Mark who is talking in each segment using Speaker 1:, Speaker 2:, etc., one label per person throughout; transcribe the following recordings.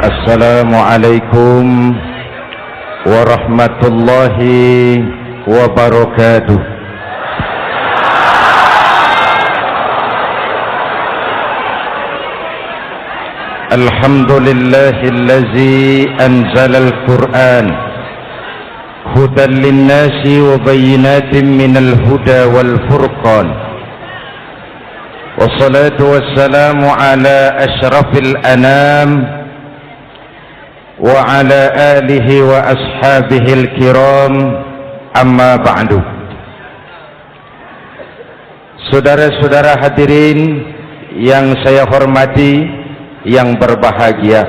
Speaker 1: Assalamualaikum warahmatullahi wabarakatuh. Alhamdulillahillazi anzalal Qur'an hudan linnasi wa bayyinatin minal huda wal furqan. Wassalatu wassalamu ala asyrafil anam wa ala alihi wa ashabihil kiram, amma ba'du. Saudara-saudara hadirin yang saya hormati, yang berbahagia,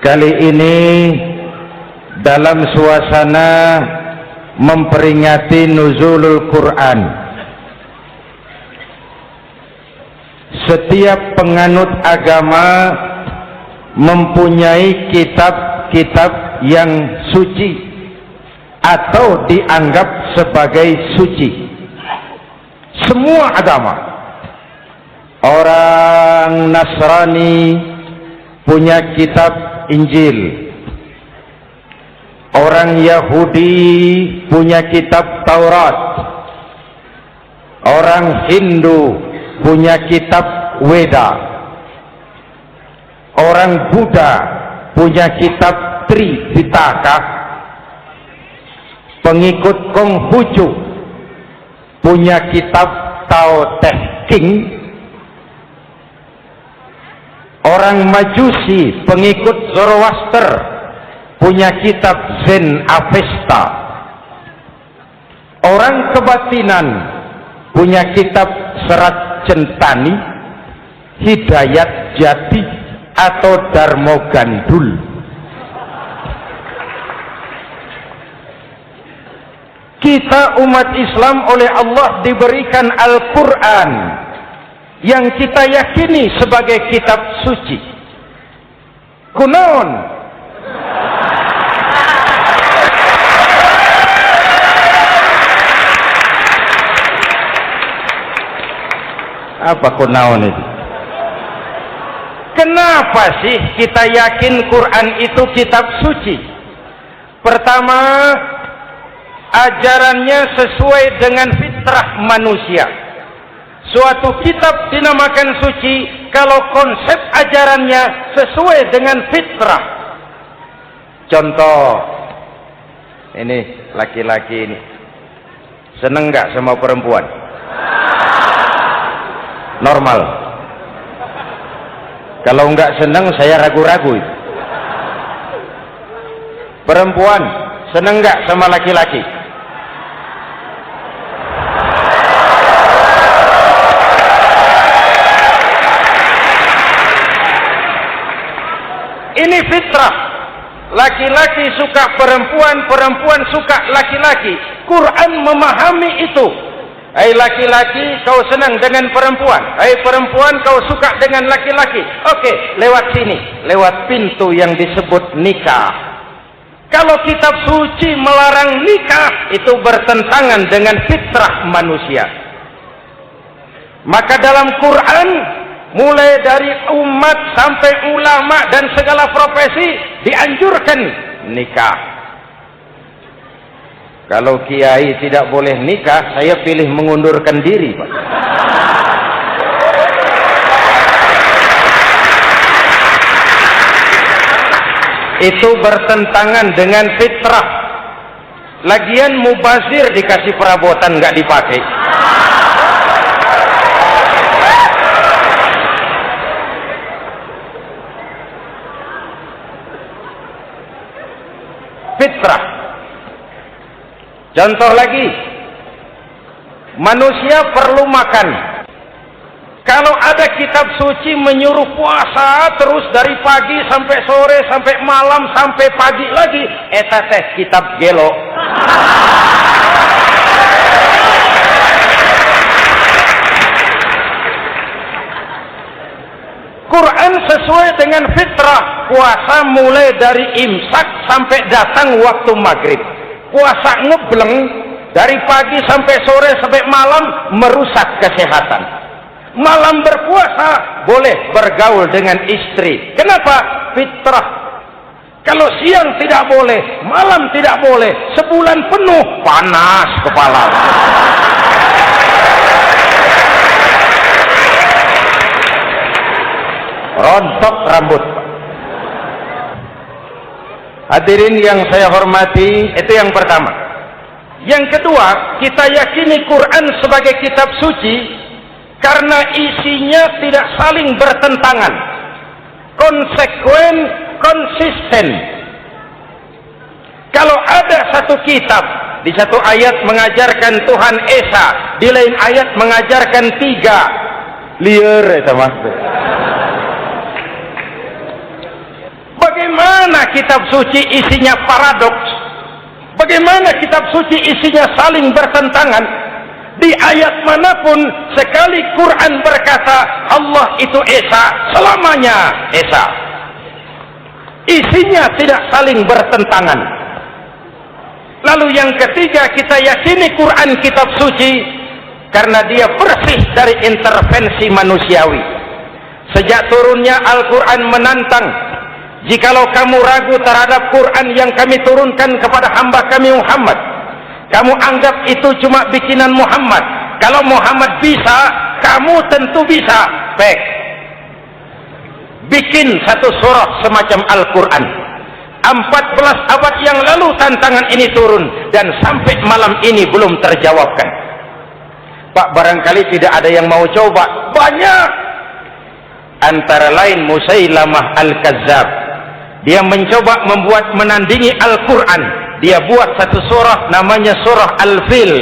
Speaker 1: kali ini dalam suasana memperingati nuzulul Quran, setiap penganut agama mempunyai kitab-kitab yang suci atau dianggap sebagai suci. Semua agama. Orang Nasrani punya kitab Injil, orang Yahudi punya kitab Taurat, orang Hindu punya kitab Weda, orang Buddha punya kitab Tripitaka, pengikut Konghucu punya kitab Tao Te Ching, orang Majusi pengikut Zoroaster punya kitab Zen Avesta, orang kebatinan punya kitab Serat Centani, Hidayat Jati atau Darmo Gandul. Kita umat Islam oleh Allah diberikan Al-Quran yang kita yakini sebagai kitab suci. Kunaon? Apa kunaon itu? Kenapa sih kita yakin Quran itu kitab suci? Pertama, ajarannya sesuai dengan fitrah manusia. Suatu kitab dinamakan suci kalau konsep ajarannya sesuai dengan fitrah. Contoh, ini laki-laki ini seneng nggak sama perempuan? Normal. Kalau nggak seneng saya ragu-ragu. Perempuan seneng nggak sama laki-laki? Ini fitrah. Laki-laki suka perempuan, perempuan suka laki-laki. Quran memahami itu. Hai laki-laki, kau senang dengan perempuan. Hai perempuan, kau suka dengan laki-laki. Oke, lewat sini, lewat pintu yang disebut nikah. Kalau kitab suci melarang nikah, itu bertentangan dengan fitrah manusia. Maka dalam Quran, mulai dari umat sampai ulama dan segala profesi dianjurkan nikah. Kalau kiai tidak boleh nikah, saya pilih mengundurkan diri, Pak. Itu bertentangan dengan fitrah. Lagian mubazir dikasih perabotan nggak dipakai. Fitrah. Contoh lagi, manusia perlu makan. Kalau ada kitab suci menyuruh puasa terus dari pagi sampai sore sampai malam sampai pagi lagi, eta teh kitab gelo. Quran sesuai dengan fitrah. Puasa mulai dari imsak sampai datang waktu maghrib. Puasa ngebleng Dari pagi sampai sore sampai malam merusak kesehatan. Malam berpuasa boleh bergaul dengan istri. Kenapa? Fitrah. Kalau siang tidak boleh, malam tidak boleh, sebulan penuh panas kepala. Rontok rambut. Hadirin yang saya hormati, itu yang pertama. Yang kedua, kita yakini Quran sebagai kitab suci karena isinya tidak saling bertentangan, konsekuen, konsisten. Kalau ada satu kitab, di satu ayat mengajarkan Tuhan Esa, di lain ayat mengajarkan tiga, liar itu maksudnya. Bagaimana kitab suci isinya paradoks? Bagaimana kitab suci isinya saling bertentangan? Di ayat manapun sekali Quran berkata Allah itu Esa, selamanya Esa. Isinya tidak saling bertentangan. Lalu yang ketiga, kita yakini Quran kitab suci karena dia bersih dari intervensi manusiawi. Sejak turunnya Al-Quran menantang, jikalau kamu ragu terhadap Quran yang kami turunkan kepada hamba kami Muhammad, kamu anggap itu cuma bikinan Muhammad. Kalau Muhammad bisa, kamu tentu bisa. Baik, bikin satu surah semacam Al-Quran. 14 abad yang lalu tantangan ini turun dan sampai malam ini belum terjawabkan. Pak, barangkali tidak ada yang mau coba. Banyak. Antara lain Musailamah Al-Kazzab. Dia mencoba membuat menandingi Al-Quran. Dia buat satu surah namanya surah Al-Fil.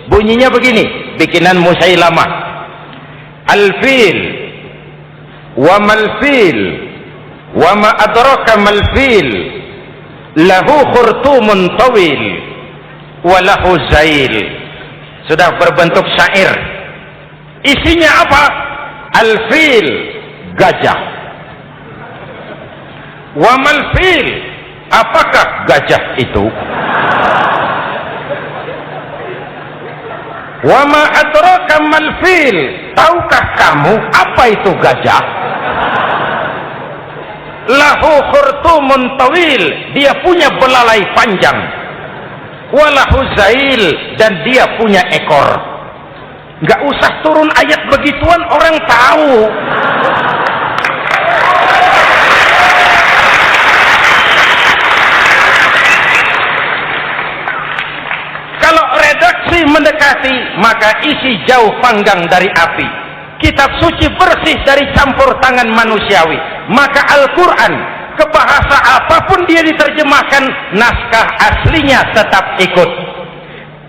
Speaker 1: Bunyinya begini, bikinan Musailamah. Al-Fil, wa mal-fil, wa ma adraka mal-fil, lahu khurtumun tawil, wa lahu zail. Sudah berbentuk syair. Isinya apa? Al-Fil, gajah. Wa mal-fil, apakah gajah itu? Wa ma adraka mal-fil, tahukah kamu apa itu gajah? Lahu khurtumun tawil, dia punya belalai panjang. Wa lahu zail, dan dia punya ekor. Enggak usah turun ayat begituan, orang tahu. Kalau redaksi mendekati, maka isi jauh panggang dari api. Kitab suci bersih dari campur tangan manusiawi. Maka Al-Quran, ke bahasa apapun dia diterjemahkan, naskah aslinya tetap ikut.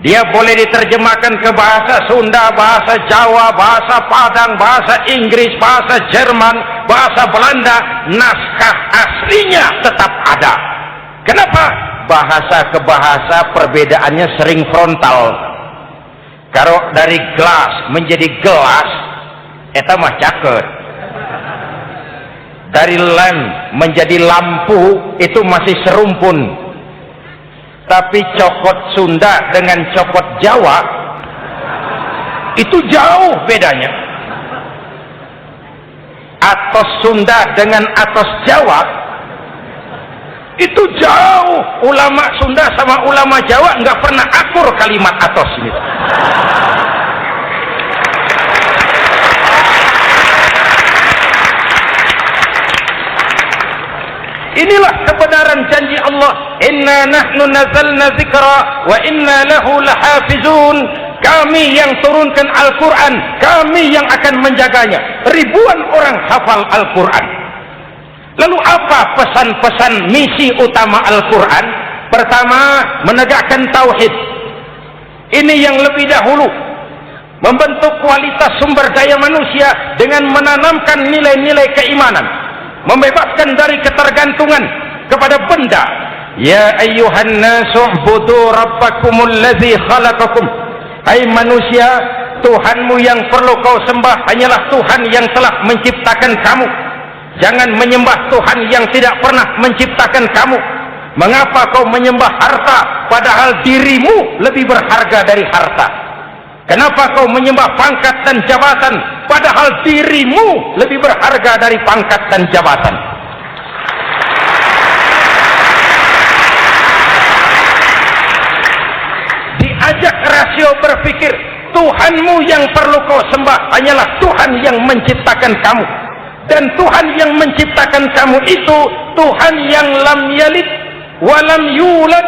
Speaker 1: Dia boleh diterjemahkan ke bahasa Sunda, bahasa Jawa, bahasa Padang, bahasa Inggris, bahasa Jerman, bahasa Belanda, naskah aslinya tetap ada. Kenapa? Bahasa ke bahasa perbedaannya sering frontal. Kalau dari gelas menjadi gelas, eta mah caket. Dari lamp menjadi lampu, itu masih serumpun. Tapi cokot Sunda dengan cokot Jawa, itu jauh bedanya. Atos Sunda dengan atos Jawa, itu jauh. Ulama Sunda sama ulama Jawa nggak pernah akur kalimat atos ini. Inilah kebenaran janji Allah, inna nahnu nazzalna dzikra wa inna lahu lahafizun. Kami yang turunkan Al-Quran, kami yang akan menjaganya. Ribuan orang hafal Al-Quran. Lalu apa pesan-pesan misi utama Al-Quran? Pertama, menegakkan tauhid. Ini yang lebih dahulu. Membentuk kualitas sumber daya manusia dengan menanamkan nilai-nilai keimanan. Membebaskan dari ketergantungan kepada benda. Ya ayyuhan nasu ubudu rabbakumul ladzi khalaqakum. Hai manusia, Tuhanmu yang perlu kau sembah hanyalah Tuhan yang telah menciptakan kamu. Jangan menyembah Tuhan yang tidak pernah menciptakan kamu. Mengapa kau menyembah harta, padahal dirimu lebih berharga dari harta? Kenapa kau menyembah pangkat dan jabatan padahal dirimu lebih berharga dari pangkat dan jabatan? Diajak rasio berpikir, Tuhanmu yang perlu kau sembah hanyalah Tuhan yang menciptakan kamu. Dan Tuhan yang menciptakan kamu itu Tuhan yang lam yalid walam yulad,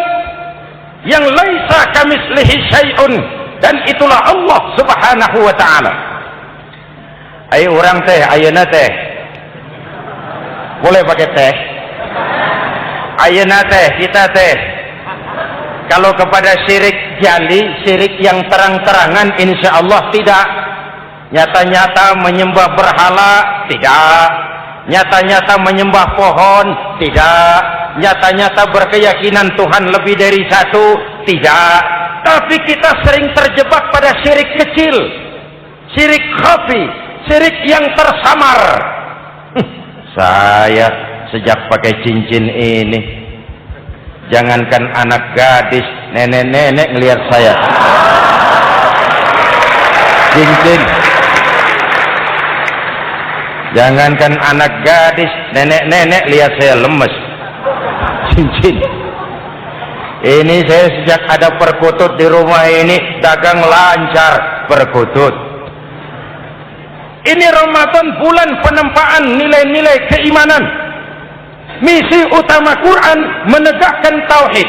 Speaker 1: yang laisa kamislihi syai'un, dan itulah Allah Subhanahu wa taala. Ayo orang teh, ayeuna teh. Boleh pakai teh? Ayeuna teh, kita teh. Kalau kepada syirik jali, syirik yang terang-terangan, insya Allah tidak. Nyata-nyata menyembah berhala, tidak. Nyata-nyata menyembah pohon, tidak. Nyata-nyata berkeyakinan Tuhan lebih dari satu, tidak. Tapi kita sering terjebak pada syirik kecil, syirik khafi, syirik yang tersamar. Saya sejak pakai cincin ini, jangankan anak gadis, nenek-nenek ngelihat saya cincin. Jangankan anak gadis, nenek-nenek lihat saya lemes cincin. Ini saya sejak ada perkutut di rumah ini dagang lancar perkutut. Ini Ramadan bulan penempaan nilai-nilai keimanan. Misi utama Quran menegakkan tauhid,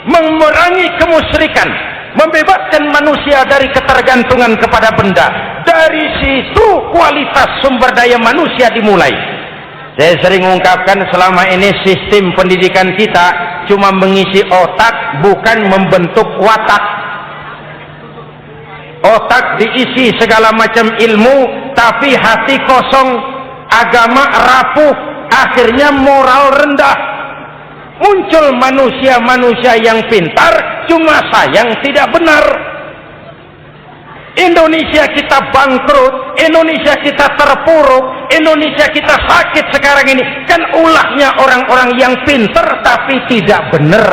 Speaker 1: memerangi kemusyrikan, membebaskan manusia dari ketergantungan kepada benda. Dari situ kualitas sumber daya manusia dimulai. Saya sering mengungkapkan selama ini sistem pendidikan kita cuma mengisi otak, bukan membentuk watak. Otak diisi segala macam ilmu, tapi hati kosong, agama rapuh, akhirnya moral rendah. Muncul manusia-manusia yang pintar, cuma sayang tidak benar. Indonesia kita bangkrut, Indonesia kita terpuruk, Indonesia kita sakit sekarang ini kan ulahnya orang-orang yang pintar tapi tidak benar.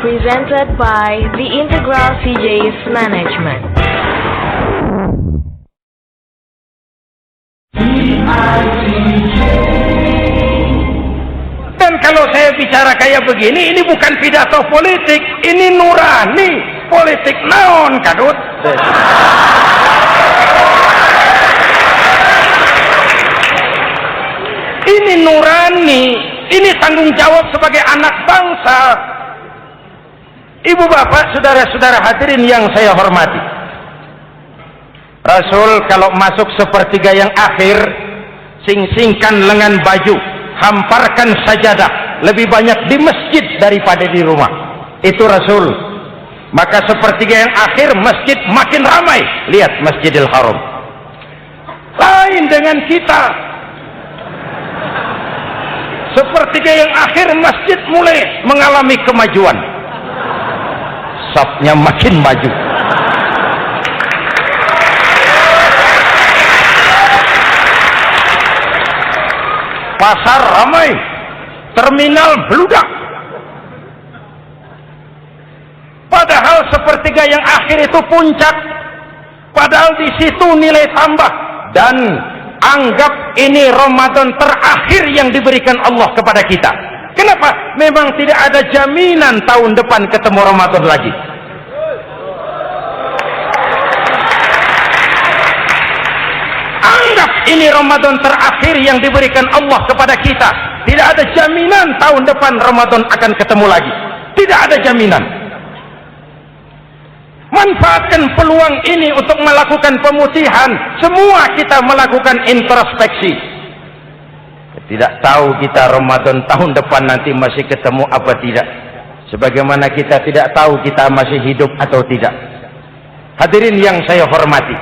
Speaker 2: Presented by the Integral CJ's Management.
Speaker 1: Dan kalau saya bicara kayak begini, ini bukan pidato politik, ini nurani politik naon kadut. Ini nurani, ini tanggung jawab sebagai anak bangsa. Ibu bapak, saudara-saudara hadirin yang saya hormati, Rasul kalau masuk sepertiga yang akhir, sing-singkan lengan baju, hamparkan sajadah, lebih banyak di masjid daripada di rumah. Itu Rasul. Maka sepertiga yang akhir masjid makin ramai. Lihat Masjidil Haram. Lain dengan kita. Sepertiga yang akhir masjid mulai mengalami kemajuan. Safnya makin maju. Pasar ramai, terminal beludak. Padahal sepertiga yang akhir itu puncak. Padahal di situ nilai tambah. Dan anggap ini Ramadan terakhir yang diberikan Allah kepada kita. Kenapa? Memang tidak ada jaminan tahun depan ketemu Ramadan lagi. Anggap ini Ramadan terakhir yang diberikan Allah kepada kita. Tidak ada jaminan tahun depan Ramadan akan ketemu lagi. Tidak ada jaminan. Manfaatkan peluang ini untuk melakukan pemutihan. Semua kita melakukan introspeksi. Tidak tahu kita Ramadan tahun depan nanti masih ketemu apa tidak. Sebagaimana kita tidak tahu kita masih hidup atau tidak. Hadirin yang saya hormati,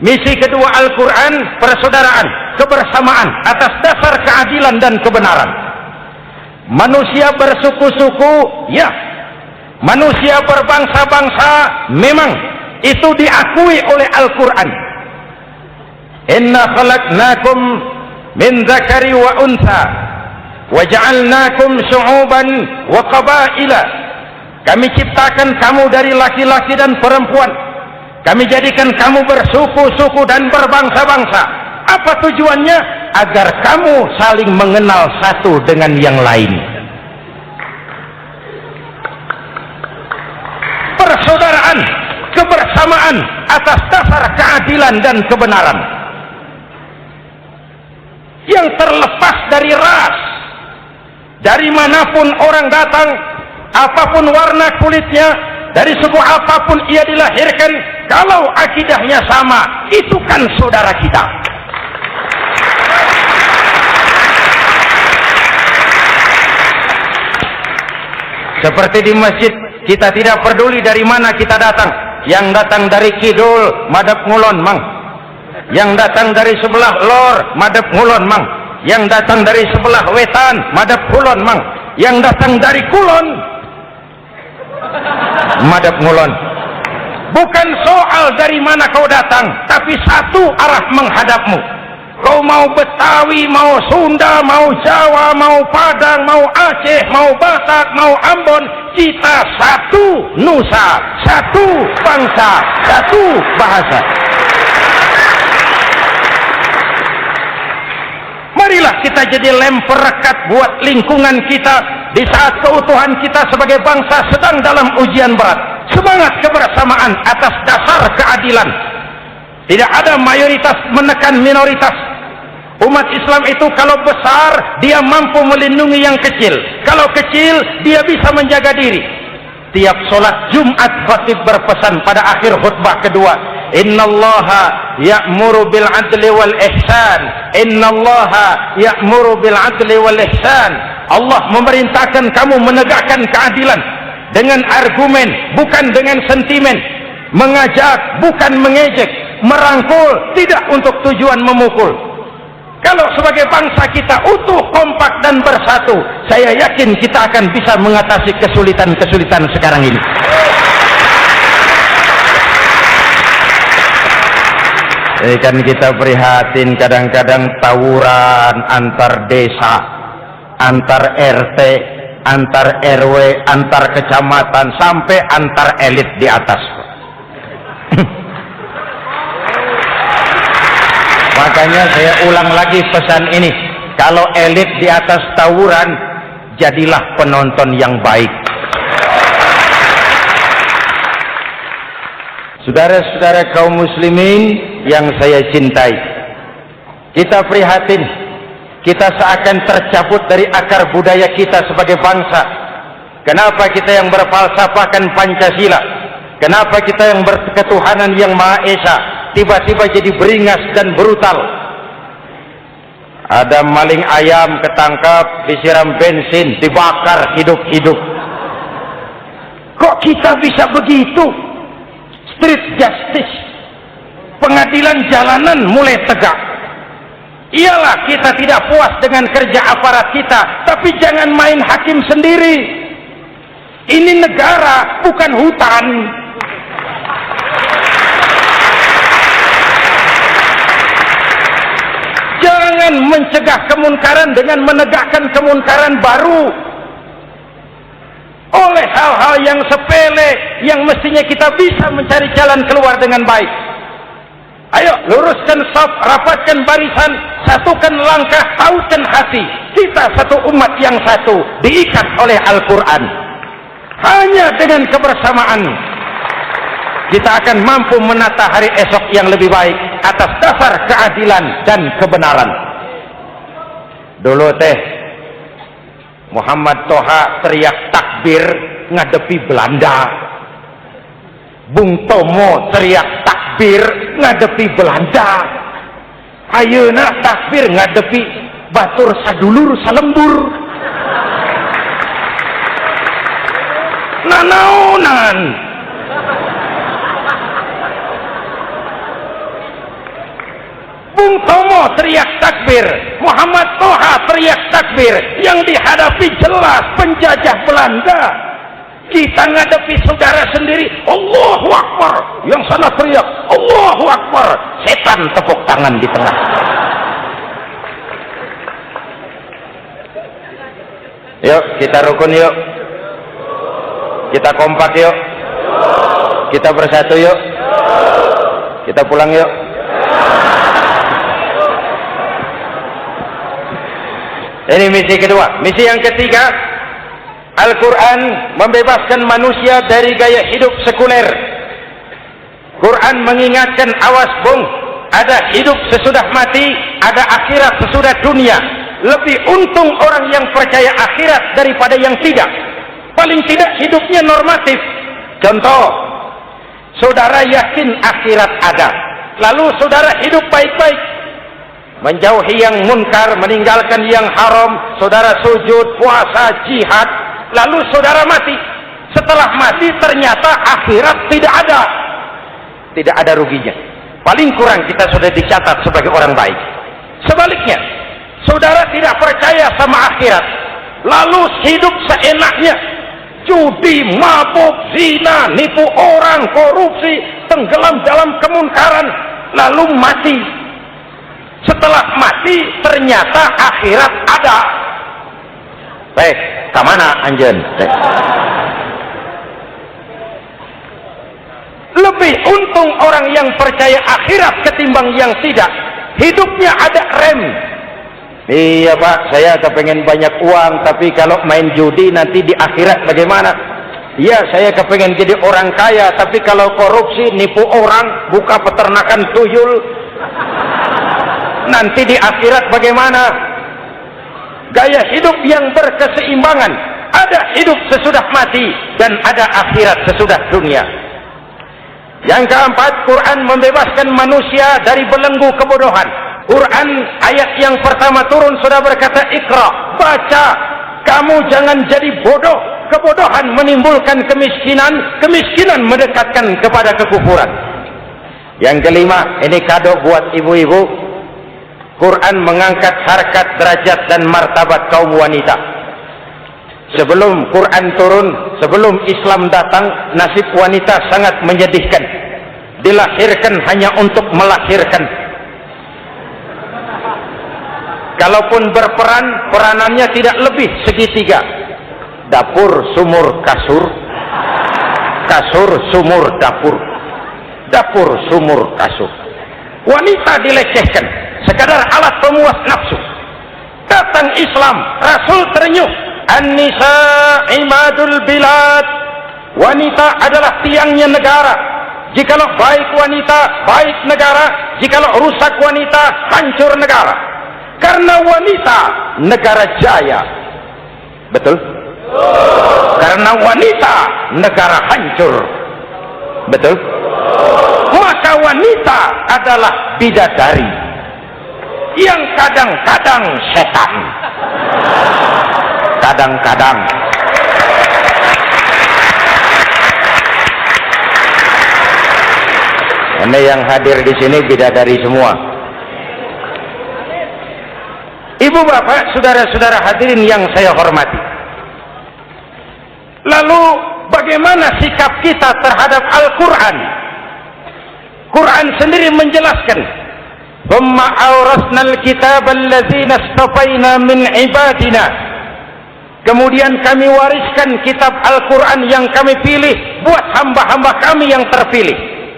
Speaker 1: misi kedua Al-Quran, persaudaraan, kebersamaan atas dasar keadilan dan kebenaran. Manusia bersuku-suku, ya. Manusia berbangsa-bangsa, memang itu diakui oleh Al-Quran. Inna khalaqnakum min dzakari wa untha wa ja'alnakum syu'uban wa qabaila. Kami ciptakan kamu dari laki-laki dan perempuan. Kami jadikan kamu bersuku-suku dan berbangsa-bangsa. Apa tujuannya? Agar kamu saling mengenal satu dengan yang lain. Persaudaraan, kebersamaan atas dasar keadilan dan kebenaran. Yang terlepas dari ras. Dari manapun orang datang, apapun warna kulitnya, dari suku apapun ia dilahirkan, kalau akidahnya sama, itu kan saudara kita. Seperti di masjid, kita tidak peduli dari mana kita datang. Yang datang dari kidul, madep ngulon mang. Yang datang dari sebelah lor, madep ngulon mang. Yang datang dari sebelah wetan, madep kulon mang. Yang datang dari kulon, madep ngulon. Bukan soal dari mana kau datang, tapi satu arah menghadapmu. Kau mau Betawi, mau Sunda, mau Jawa, mau Padang, mau Aceh, mau Batak, mau Ambon, kita satu nusa, satu bangsa, satu bahasa. Marilah kita jadi lem perekat buat lingkungan kita di saat keutuhan kita sebagai bangsa sedang dalam ujian berat. Semangat kebersamaan atas dasar keadilan. Tidak ada mayoritas menekan minoritas. Umat Islam itu kalau besar, dia mampu melindungi yang kecil. Kalau kecil, dia bisa menjaga diri. Tiap sholat Jumat khatib berpesan pada akhir khutbah kedua, innallaha ya'muru bil adli wal ihsan. Innallaha ya'muru bil adli wal ihsan. Allah memerintahkan kamu menegakkan keadilan dengan argumen, bukan dengan sentimen. Mengajak, bukan mengejek. Merangkul, tidak untuk tujuan memukul. Kalau sebagai bangsa kita utuh, kompak dan bersatu, saya yakin kita akan bisa mengatasi kesulitan-kesulitan sekarang ini. Kan kita prihatin kadang-kadang tawuran antar desa, antar RT, antar RW, antar kecamatan, sampai antar elit di atas. Makanya saya ulang lagi pesan ini. Kalau elit di atas tawuran, jadilah penonton yang baik. Saudara-saudara kaum muslimin yang saya cintai, kita prihatin, kita seakan tercabut dari akar budaya kita sebagai bangsa. Kenapa kita yang berfalsafahkan Pancasila? Kenapa kita yang berketuhanan yang Maha Esa tiba-tiba jadi beringas dan brutal? Ada maling ayam ketangkap, disiram bensin, dibakar hidup-hidup. Kok kita bisa begitu? Street justice, pengadilan jalanan mulai tegak. Iyalah kita tidak puas dengan kerja aparat kita, tapi jangan main hakim sendiri. Ini negara, bukan hutan. Jangan mencegah kemunkaran dengan menegakkan kemunkaran baru. Oleh hal-hal yang sepele yang mestinya kita bisa mencari jalan keluar dengan baik. Ayo luruskan saf, rapatkan barisan, satukan langkah, tautkan hati. Kita satu umat yang satu, diikat oleh Al-Quran. Hanya dengan kebersamaan kita akan mampu menata hari esok yang lebih baik atas dasar keadilan dan kebenaran. Dulu teh Muhammad Toha teriak takbir ngadepi Belanda. Bung Tomo teriak takbir ngadepi Belanda. Ayeuna takbir ngadepi batur sadulur salembur. Nanaonan. Bung Tomo teriak takbir, Muhammad Toha teriak takbir, yang dihadapi jelas penjajah Belanda. Kita ngadepi saudara sendiri, Allahu Akbar, yang sana teriak Allahu Akbar, setan tepuk tangan di tengah. Yuk kita rukun yuk, kita kompak yuk, kita bersatu yuk, kita pulang yuk. Ini misi kedua. Misi yang ketiga, Al-Quran membebaskan manusia dari gaya hidup sekuler. Quran mengingatkan, awas bung, ada hidup sesudah mati, ada akhirat sesudah dunia. Lebih untung orang yang percaya akhirat daripada yang tidak. Paling tidak hidupnya normatif. Contoh, saudara yakin akhirat ada, lalu saudara hidup baik-baik, menjauhi yang munkar, meninggalkan yang haram, saudara sujud, puasa, jihad, lalu saudara mati. Setelah mati ternyata akhirat tidak ada. Tidak ada ruginya. Paling kurang kita sudah dicatat sebagai orang baik. Sebaliknya, saudara tidak percaya sama akhirat, lalu hidup seenaknya, judi, mabuk, zina, nipu orang, korupsi, tenggelam dalam kemunkaran, lalu mati. Setelah mati ternyata akhirat ada. Baik, kemana anjen? Lebih untung orang yang percaya akhirat ketimbang yang tidak. Hidupnya ada rem. Iya pak, saya kepengen banyak uang, tapi kalau main judi nanti di akhirat bagaimana? Iya, saya kepengen jadi orang kaya, tapi kalau korupsi, nipu orang, buka peternakan tuyul, nanti di akhirat bagaimana? Gaya hidup yang berkeseimbangan. Ada hidup sesudah mati dan ada akhirat sesudah dunia. Yang keempat, Quran membebaskan manusia dari belenggu kebodohan. Quran ayat yang pertama turun sudah berkata, Iqra, baca, kamu jangan jadi bodoh. Kebodohan menimbulkan kemiskinan, kemiskinan mendekatkan kepada kekufuran. Yang kelima, ini kado buat ibu-ibu, Quran mengangkat harkat, derajat dan martabat kaum wanita. Sebelum Quran turun, sebelum Islam datang, nasib wanita sangat menyedihkan. Dilahirkan hanya untuk melahirkan. Kalaupun berperan, peranannya tidak lebih segitiga. Dapur, sumur, kasur. Kasur, sumur, dapur. Dapur, sumur, kasur. Wanita dilecehkan, sekadar alat pemuas nafsu. Datang Islam, Rasul terenyuh. An-nisa imadul bilad. Wanita adalah tiangnya negara. Jikalau baik wanita, baik negara. Jikalau rusak wanita, hancur negara. Karena wanita, negara jaya. Betul? Karena wanita, negara hancur. Betul? Maka wanita adalah bidadari yang kadang-kadang setan. Kadang-kadang. Ini yang hadir di sini bidadari semua. Ibu bapak, saudara-saudara hadirin yang saya hormati. Lalu bagaimana sikap kita terhadap Al-Quran? Quran sendiri menjelaskan, "Thumma awrasnal kitab allazina istafaina min ibadina." Kemudian kami wariskan kitab Al-Quran yang kami pilih buat hamba-hamba kami yang terpilih.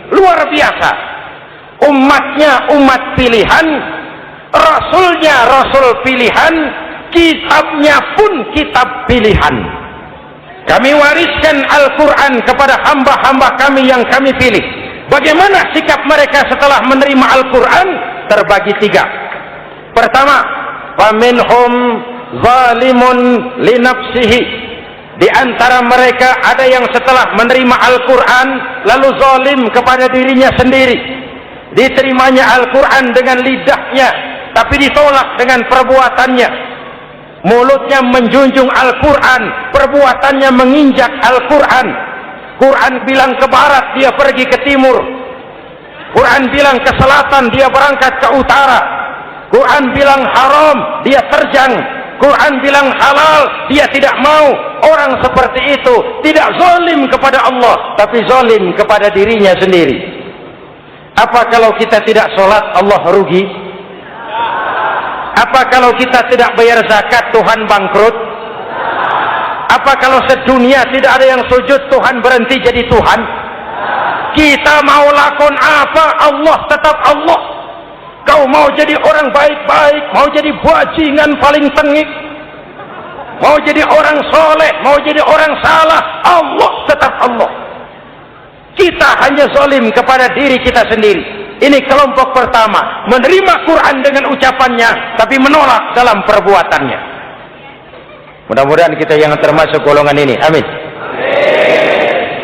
Speaker 1: Luar biasa. Umatnya umat pilihan, Rasulnya Rasul pilihan, kitabnya pun kitab pilihan. Kami wariskan Al-Quran kepada hamba-hamba kami yang kami pilih. Bagaimana sikap mereka setelah menerima Al-Quran? Terbagi tiga. Pertama, faminhum zalimun linafsihi. Di antara mereka ada yang setelah menerima Al-Quran lalu zalim kepada dirinya sendiri. Diterimanya Al-Quran dengan lidahnya, tapi ditolak dengan perbuatannya. Mulutnya menjunjung Al-Quran, perbuatannya menginjak Al-Quran. Quran bilang ke barat, dia pergi ke timur. Quran bilang ke selatan, dia berangkat ke utara. Quran bilang haram, dia terjang. Quran bilang halal, dia tidak mau. Orang seperti itu tidak zalim kepada Allah, tapi zalim kepada dirinya sendiri. Apa kalau kita tidak sholat, Allah rugi? Apa kalau kita tidak bayar zakat, Tuhan bangkrut? Apa kalau sedunia tidak ada yang sujud, Tuhan berhenti jadi Tuhan? Kita mau lakon apa, Allah tetap Allah. Kau mau jadi orang baik-baik, mau jadi bajingan paling tengik, mau jadi orang soleh, mau jadi orang salah, Allah tetap Allah. Kita hanya zalim kepada diri kita sendiri. Ini kelompok pertama, menerima Quran dengan ucapannya, tapi menolak dalam perbuatannya. Mudah-mudahan kita yang termasuk golongan ini. Amin.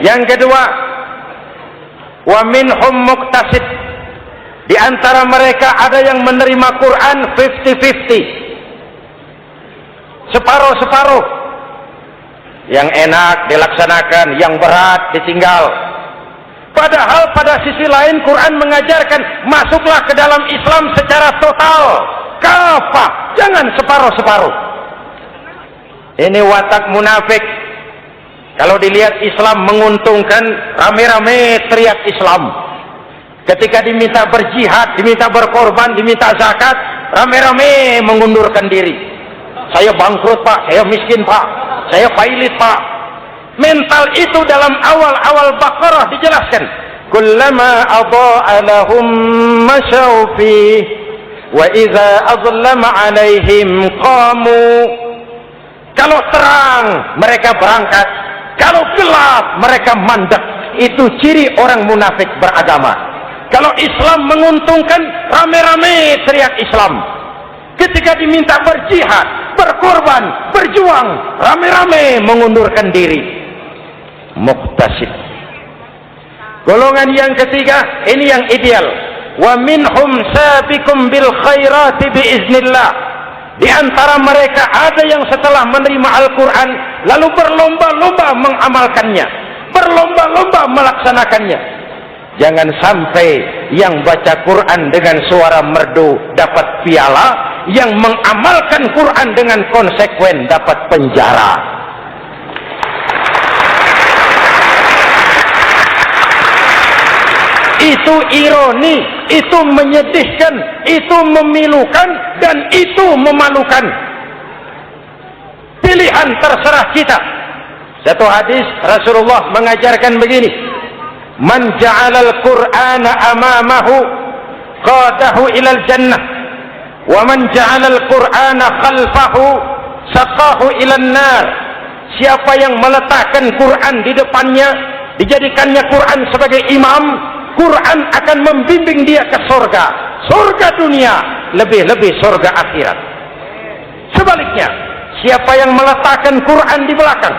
Speaker 1: Yang kedua, wa minhum muqtasid. Di antara mereka ada yang menerima Quran 50-50. Separuh-separuh. Yang enak dilaksanakan, yang berat ditinggal. Padahal pada sisi lain Quran mengajarkan masuklah ke dalam Islam secara total, kafah, jangan separuh-separuh. Ini watak munafik. Kalau dilihat Islam menguntungkan, rame-rame teriak Islam. Ketika diminta berjihad, diminta berkorban, diminta zakat, rame-rame mengundurkan diri. Saya bangkrut Pak, saya miskin Pak, saya pailit Pak. Mental itu dalam awal-awal Baqarah dijelaskan. Kullama adha'a lahum masyaw fih wa idza azlama 'alaihim qamu. Kalau terang mereka berangkat, kalau gelap mereka mandek. Itu ciri orang munafik beragama. Kalau Islam menguntungkan, rame-rame teriak Islam. Ketika diminta berjihad, berkorban, berjuang, rame-rame mengundurkan diri. Muqtasid. Golongan yang ketiga, ini yang ideal. Wa minhum sabiqum bil khairati biiznillah. Di antara mereka ada yang setelah menerima Al-Quran lalu berlomba-lomba mengamalkannya, berlomba-lomba melaksanakannya. Jangan sampai yang baca Quran dengan suara merdu dapat piala, yang mengamalkan Quran dengan konsekuen dapat penjara. Itu ironi, itu menyedihkan, itu memilukan, dan itu memalukan. Pilihan terserah kita. Satu hadis Rasulullah mengajarkan begini. Man ja'alal Qur'ana amamahu qadahu ilal jannah wa man ja'alal Qur'ana khalfahu saqahu ilan nar. Siapa yang meletakkan Quran di depannya, dijadikannya Quran sebagai imam, Quran akan membimbing dia ke surga, surga dunia, lebih-lebih surga akhirat. Sebaliknya, siapa yang meletakkan Quran di belakang,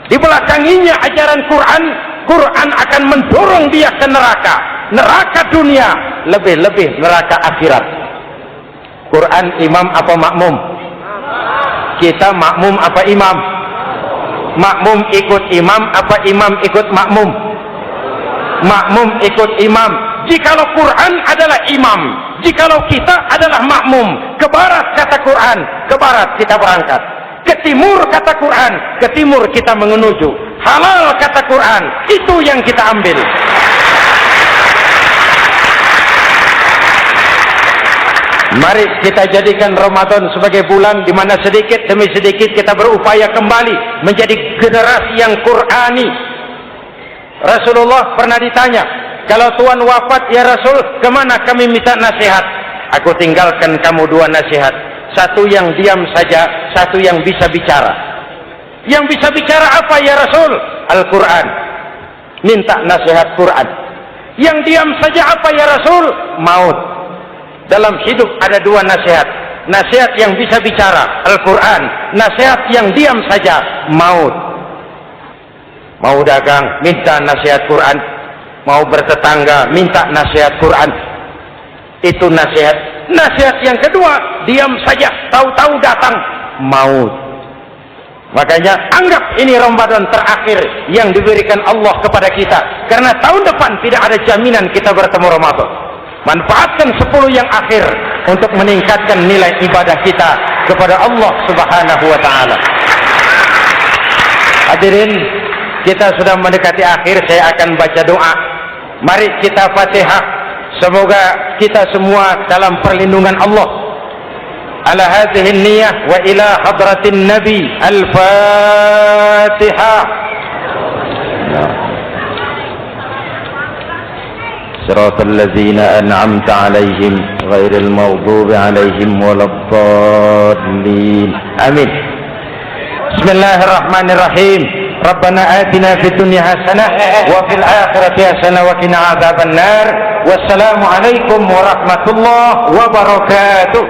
Speaker 1: dibelakanginya ajaran Quran, Quran akan mendorong dia ke neraka, neraka dunia, lebih-lebih neraka akhirat. Quran imam apa makmum? Kita makmum apa imam? Makmum ikut imam apa imam ikut makmum? Makmum ikut imam. Jikalau Quran adalah imam, jikalau kita adalah makmum, ke barat kata Quran, ke barat kita berangkat. Ke timur kata Quran, ke timur kita menuju. Halal kata Quran, itu yang kita ambil. Mari kita jadikan Ramadan sebagai bulan di mana sedikit demi sedikit kita berupaya kembali menjadi generasi yang Qurani. Rasulullah pernah ditanya, kalau Tuhan wafat ya Rasul, kemana kami minta nasihat? Aku tinggalkan kamu dua nasihat. Satu yang diam saja, satu yang bisa bicara. Yang bisa bicara apa ya Rasul? Al-Quran. Minta nasihat Quran. Yang diam saja apa ya Rasul? Maut. Dalam hidup ada dua nasihat. Nasihat yang bisa bicara, Al-Quran. Nasihat yang diam saja, maut. Mau dagang, minta nasihat Quran. Mau bertetangga, minta nasihat Quran. Itu nasihat. Nasihat yang kedua, diam saja, tahu-tahu datang maut. Makanya anggap ini Ramadan terakhir yang diberikan Allah kepada kita, karena tahun depan tidak ada jaminan kita bertemu Ramadan. Manfaatkan 10 yang akhir untuk meningkatkan nilai ibadah kita kepada Allah Subhanahu wa taala. Hadirin, kita sudah mendekati akhir, saya akan baca doa. Mari kita Fatihah. Semoga kita semua dalam perlindungan Allah. Ala hadhihi niyyah wa ila hadratin nabi. Al-Fatihah. Siratal ladzina an'amta 'alaihim ghairil maghdubi 'alaihim waladdallin. Amin. Bismillahirrahmanirrahim. Rabbana atina fid dunya hasanah wa fil akhirati hasanah wa qina adzabannar. Wassalamu alaikum warahmatullahi wabarakatuh.